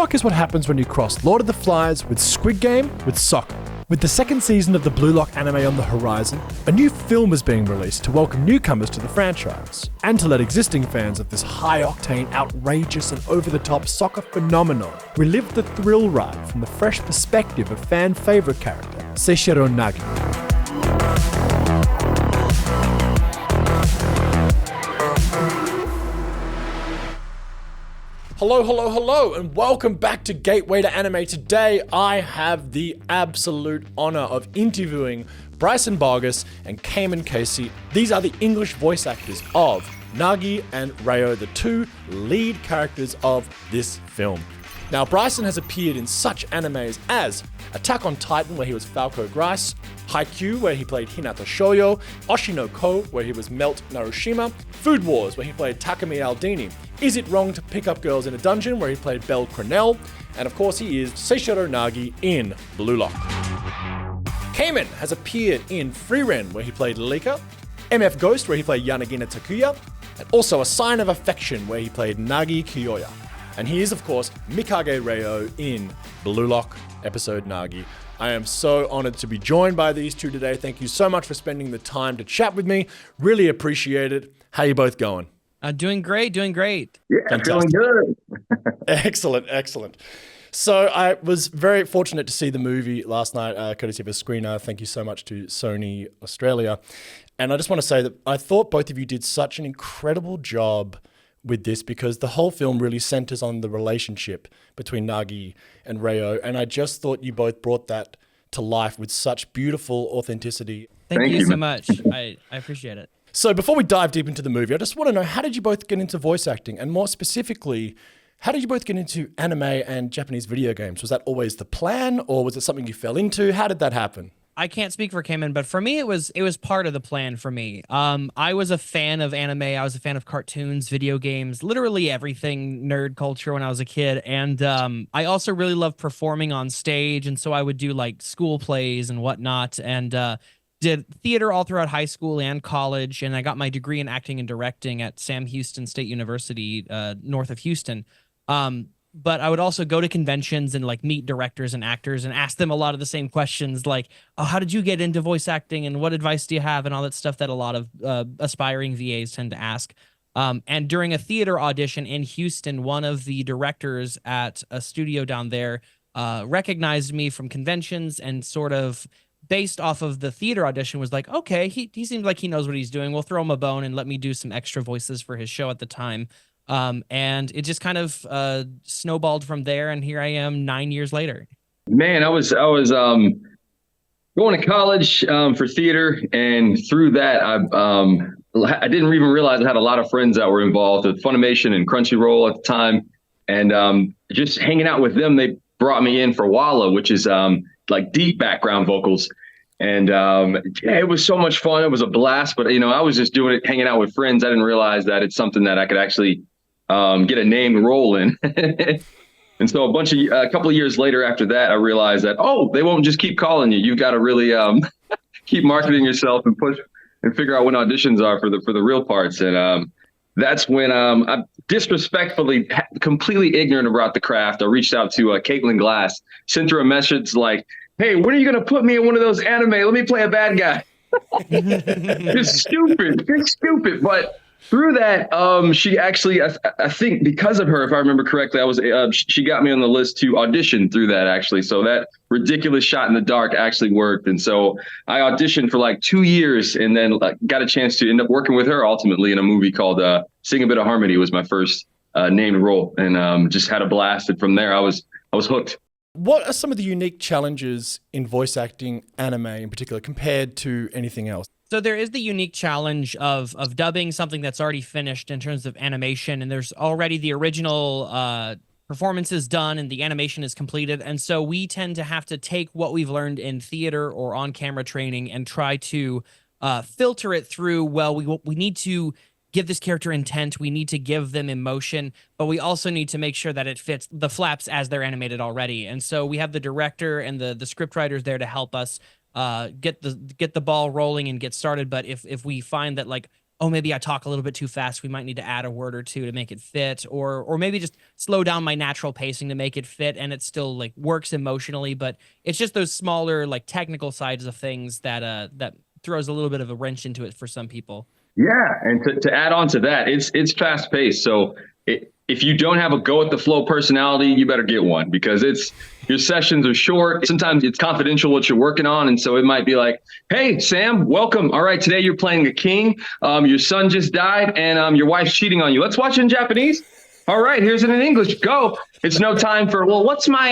luck is what happens when you cross Lord of the Flies with Squid Game with soccer. With the second season of the Blue Lock anime on the horizon, a new film is being released to welcome newcomers to the franchise, and to let existing fans of this high-octane, outrageous and over-the-top soccer phenomenon relive the thrill ride from the fresh perspective of fan-favourite character, Seishiro Nagi. Hello, and welcome back to Gateway to Anime. Today, I have the absolute honor of interviewing Bryson Baugus and Kamen Casey. These are the English voice actors of Nagi and Ryo, the two lead characters of this film. Now, Bryson has appeared in such animes as Attack on Titan, where he was Falco Grice, Haikyuu, where he played Hinata Shoyo, Oshi no Ko, where he was Melt Narushima, Food Wars, where he played Takumi Aldini, Is It Wrong to Pick Up Girls in a Dungeon, where he played Belle Crenel, and of course he is Seishiro Nagi in Blue Lock. Kamen has appeared in Free Ren, where he played Lika, MF Ghost, where he played Yanagina Takuya, and also A Sign of Affection, where he played Nagi Kiyoya. And he is, of course, Mikage Ryo in Blue Lock, episode Nagi. I am so honored to be joined by these two today. Thank you so much for spending the time to chat with me. Really appreciate it. How you both going? Doing great. Yeah, Fantastic. feeling good. Excellent. So I was very fortunate to see the movie last night, courtesy of a screener. Thank you so much to Sony Australia. And I just want to say that I thought both of you did such an incredible job with this, because the whole film really centers on the relationship between Nagi and Ryo, and I just thought you both brought that to life with such beautiful authenticity. Thank you so much. I appreciate it. So before we dive deep into the movie, I just want to know, how did you both get into voice acting? And more specifically, how did you both get into anime and Japanese video games? Was that always the plan, or was it something you fell into? How did that happen? I can't speak for Kamen, but for me, it was part of the plan for me. I was a fan of anime. I was a fan of cartoons, video games, literally everything nerd culture when I was a kid. And I also really loved performing on stage. And so I would do like school plays and whatnot, and did theater all throughout high school and college. And I got my degree in acting and directing at Sam Houston State University, north of Houston. But I would also go to conventions and like meet directors and actors and ask them a lot of the same questions, like, oh, how did you get into voice acting and what advice do you have, and all that stuff that a lot of aspiring VAs tend to ask. And during a theater audition in Houston, one of the directors at a studio down there recognized me from conventions, and sort of based off of the theater audition was like, okay, he seems like he knows what he's doing. We'll throw him a bone and let me do some extra voices for his show at the time. And it just kind of snowballed from there, and here I am 9 years later. Man, I was going to college for theater, and through that, I didn't even realize I had a lot of friends that were involved with Funimation and Crunchyroll at the time, and just hanging out with them, they brought me in for Walla, which is like deep background vocals. And yeah, it was so much fun. It was a blast. But, I was just doing it, hanging out with friends. I didn't realize that it's something that I could actually get a named role in. And so a couple of years later after that, I realized that, they won't just keep calling you. You've got to really keep marketing yourself and push and figure out when auditions are for the real parts. And that's when I disrespectfully, completely ignorant about the craft, I reached out to Caitlin Glass, sent her a message like, hey, when are you going to put me in one of those anime? Let me play a bad guy. It's stupid. But through that, she actually, I think because of her, if I remember correctly, she got me on the list to audition through that, actually. So that ridiculous shot in the dark actually worked. And so I auditioned for like 2 years, and then got a chance to end up working with her ultimately in a movie called Sing a Bit of Harmony. Was my first named role, and just had a blast. And from there, I was hooked. What are some of the unique challenges in voice acting anime in particular compared to anything else? So there is the unique challenge of dubbing something that's already finished in terms of animation, and there's already the original performance is done and the animation is completed. And so we tend to have to take what we've learned in theater or on camera training and try to filter it through, well, we need to give this character intent, we need to give them emotion, but we also need to make sure that it fits the flaps as they're animated already. And so we have the director and the script writers there to help us get the ball rolling and get started. But if we find that like oh, maybe I talk a little bit too fast. We might need to add a word or two to make it fit, or maybe just slow down my natural pacing to make it fit, and it still like works emotionally. But it's just those smaller like technical sides of things that throws a little bit of a wrench into it for some people. Yeah, and to add on to that, it's fast paced. So if you don't have a go with the flow personality, you better get one, because your sessions are short. Sometimes it's confidential what you're working on, and so it might be like, "Hey, Sam, welcome. All right, today you're playing a king. Your son just died, and your wife's cheating on you. Let's watch it in Japanese. All right, here's it in English. Go." It's no time for, well, what's my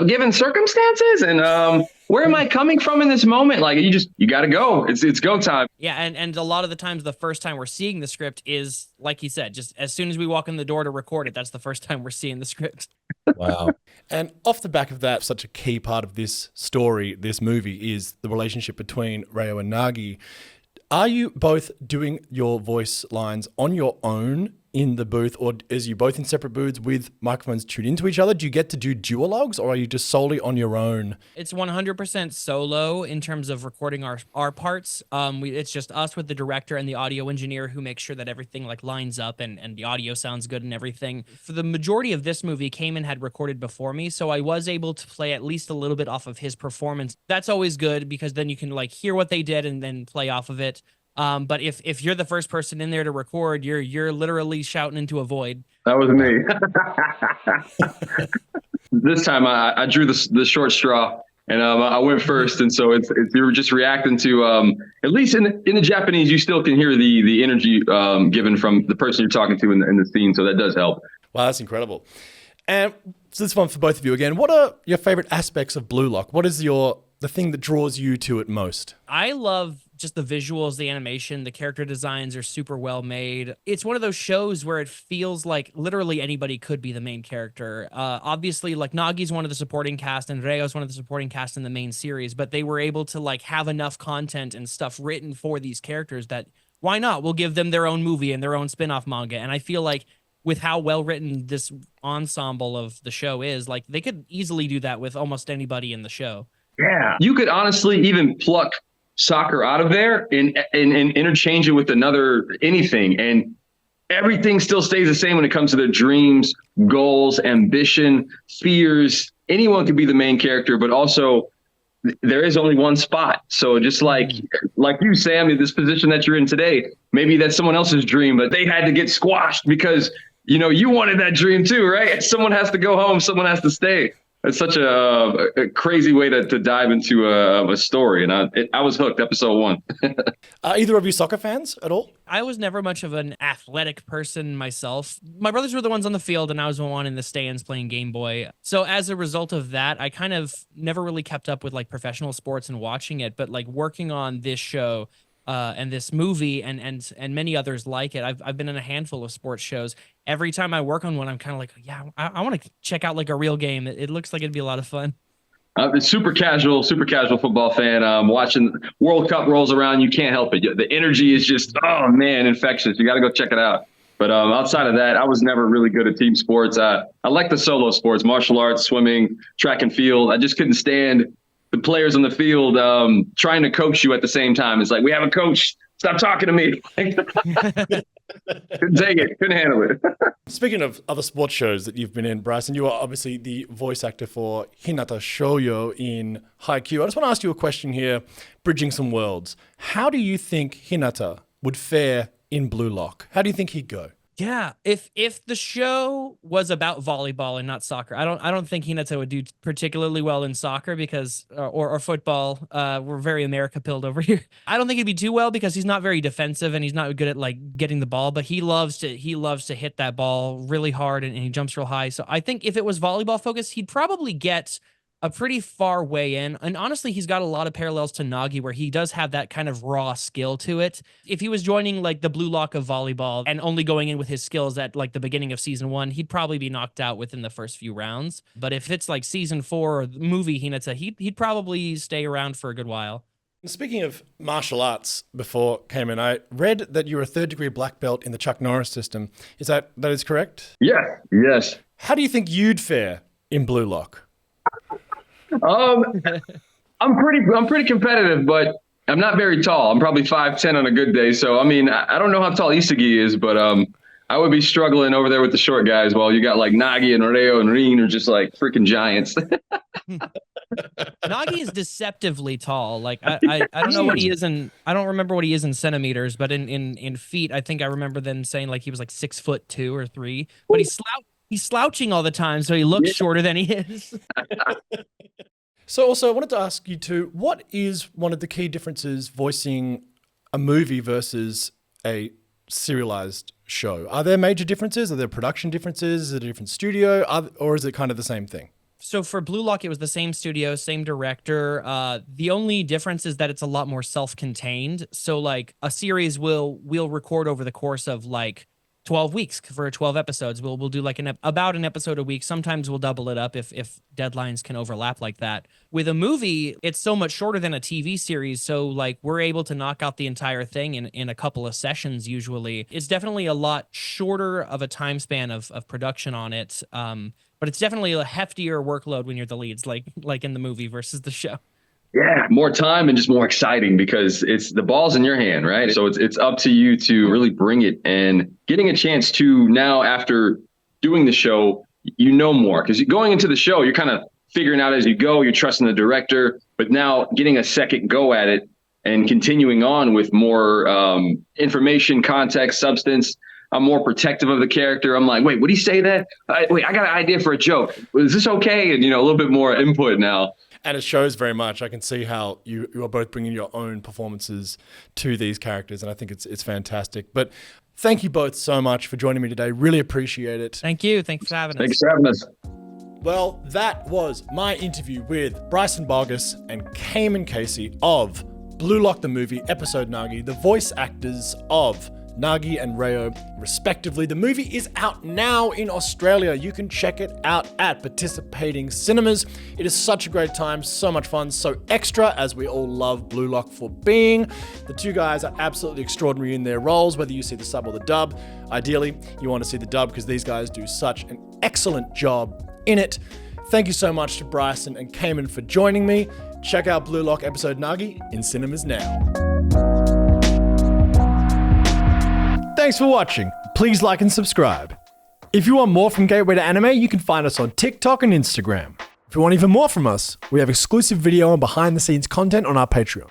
given circumstances, and where am I coming from in this moment? Like, you got to go. It's go time. Yeah, and a lot of the times the first time we're seeing the script is, like you said, just as soon as we walk in the door to record it, that's the first time we're seeing the script. Wow. And off the back of that, such a key part of this story, this movie, is the relationship between Ryo and Nagi. Are you both doing your voice lines on your own in the booth, or is you both in separate booths with microphones tuned into each other? Do you get to do duologues, or are you just solely on your own? It's 100% solo in terms of recording our parts. It's just us with the director and the audio engineer who makes sure that everything like lines up and the audio sounds good and everything. For the majority of this movie, Kamen had recorded before me, so I was able to play at least a little bit off of his performance. That's always good, because then you can like hear what they did and then play off of it. But if you're the first person in there to record, you're literally shouting into a void. That was me. This time I drew the short straw, and I went first, and so it's you were just reacting to at least in the Japanese, you still can hear the energy given from the person you're talking to in the scene, so that does help. Wow, that's incredible. And so this one for both of you again. What are your favorite aspects of Blue Lock? What is the thing that draws you to it most? I love just the visuals, the animation, the character designs are super well made. It's one of those shows where it feels like literally anybody could be the main character. Obviously, like Nagi's one of the supporting cast and Ryo's one of the supporting cast in the main series, but they were able to like have enough content and stuff written for these characters that why not? We'll give them their own movie and their own spin-off manga. And I feel like with how well written this ensemble of the show is, like they could easily do that with almost anybody in the show. Yeah, you could honestly even pluck soccer out of there and interchange it with another anything, and everything still stays the same when it comes to their dreams, goals, ambition, fears. Anyone could be the main character, but also there is only one spot. So just like you, Sam, in this position that you're in today, maybe that's someone else's dream, but they had to get squashed because you wanted that dream too, right? Someone has to go home, someone has to stay. It's such a crazy way to dive into a story. And I was hooked, episode 1. Are either of you soccer fans at all? I was never much of an athletic person myself. My brothers were the ones on the field, and I was the one in the stands playing Game Boy. So as a result of that, I kind of never really kept up with like professional sports and watching it. But like working on this show and this movie and many others like it, I've been in a handful of sports shows. Every time I work on one, I'm kind of like, yeah, I want to check out like a real game. It looks like it'd be a lot of fun. I'm a super casual football fan. Watching World Cup rolls around, you can't help it. The energy is just, oh man, infectious. You got to go check it out. But outside of that, I was never really good at team sports. I like the solo sports, martial arts, swimming, track and field. I just couldn't stand the players on the field trying to coach you at the same time. It's like, we have a coach. Stop talking to me. Couldn't take it. Couldn't handle it. Speaking of other sports shows that you've been in, Bryson, you are obviously the voice actor for Hinata Shoujo in Haikyuu. I just want to ask you a question here, bridging some worlds. How do you think Hinata would fare in Blue Lock? How do you think he'd go? Yeah, if the show was about volleyball and not soccer, I don't think Hinata would do particularly well in soccer because or football. We're very America pilled over here. I don't think he'd be too well because he's not very defensive and he's not good at like getting the ball. But he loves to hit that ball really hard and he jumps real high. So I think if it was volleyball focused, he'd probably get a pretty far way in. And honestly, he's got a lot of parallels to Nagi where he does have that kind of raw skill to it. If he was joining like the Blue Lock of volleyball and only going in with his skills at like the beginning of season 1, he'd probably be knocked out within the first few rounds. But if it's like season 4 or the movie Hinata, he'd probably stay around for a good while. Speaking of martial arts, before Kamen, I read that you're a 3rd degree black belt in the Chuck Norris system. That is correct? Yeah. Yes. How do you think you'd fare in Blue Lock? I'm pretty competitive, but I'm not very tall. I'm probably 5'10" on a good day. So, I mean, I don't know how tall Isagi is, but I would be struggling over there with the short guys while you got like Nagi and Reo and Rin are just like freaking giants. Nagi is deceptively tall. Like I don't know what he is in. I don't remember what he is in centimeters, but in feet, I think I remember them saying like he was like 6'2" or 3. But he's slouching all the time, so he looks shorter than he is. So also, I wanted to ask you too, what is one of the key differences voicing a movie versus a serialized show? Are there major differences? Are there production differences? Is it a different studio? Or is it kind of the same thing? So for Blue Lock, it was the same studio, same director. The only difference is that it's a lot more self-contained. So like a series we'll record over the course of like 12 weeks for 12 episodes. We'll do like about an episode a week. Sometimes we'll double it up if deadlines can overlap like that. With a movie, it's so much shorter than a TV series. So like we're able to knock out the entire thing in a couple of sessions usually. It's definitely a lot shorter of a time span of production on it. But it's definitely a heftier workload when you're the leads, like in the movie versus the show. Yeah, more time and just more exciting because it's the ball's in your hand, right? So it's up to you to really bring it, and getting a chance to now after doing the show, you know more because going into the show, you're kind of figuring out as you go, you're trusting the director, but now getting a second go at it and continuing on with more information, context, substance. I'm more protective of the character. I'm like, wait, would he say that? Wait, I got an idea for a joke. Is this okay? And, a little bit more input now. And it shows very much. I can see how you are both bringing your own performances to these characters, and I think it's fantastic. But thank you both so much for joining me today. Really appreciate it. Thank you. Thanks for having us. Thanks for having us. Well, that was my interview with Bryson Baugus and Kamen Casey of Blue Lock the Movie, episode Nagi, the voice actors of Nagi and Reo, respectively. The movie is out now in Australia. You can check it out at participating cinemas. It is such a great time, so much fun, so extra, as we all love Blue Lock for being. The two guys are absolutely extraordinary in their roles, whether you see the sub or the dub. Ideally, you want to see the dub because these guys do such an excellent job in it. Thank you so much to Bryson and Kamen for joining me. Check out Blue Lock episode Nagi in cinemas now. Thanks for watching. Please like and subscribe. If you want more from Gateway to Anime, you can find us on TikTok and Instagram. If you want even more from us, we have exclusive video and behind the scenes content on our Patreon.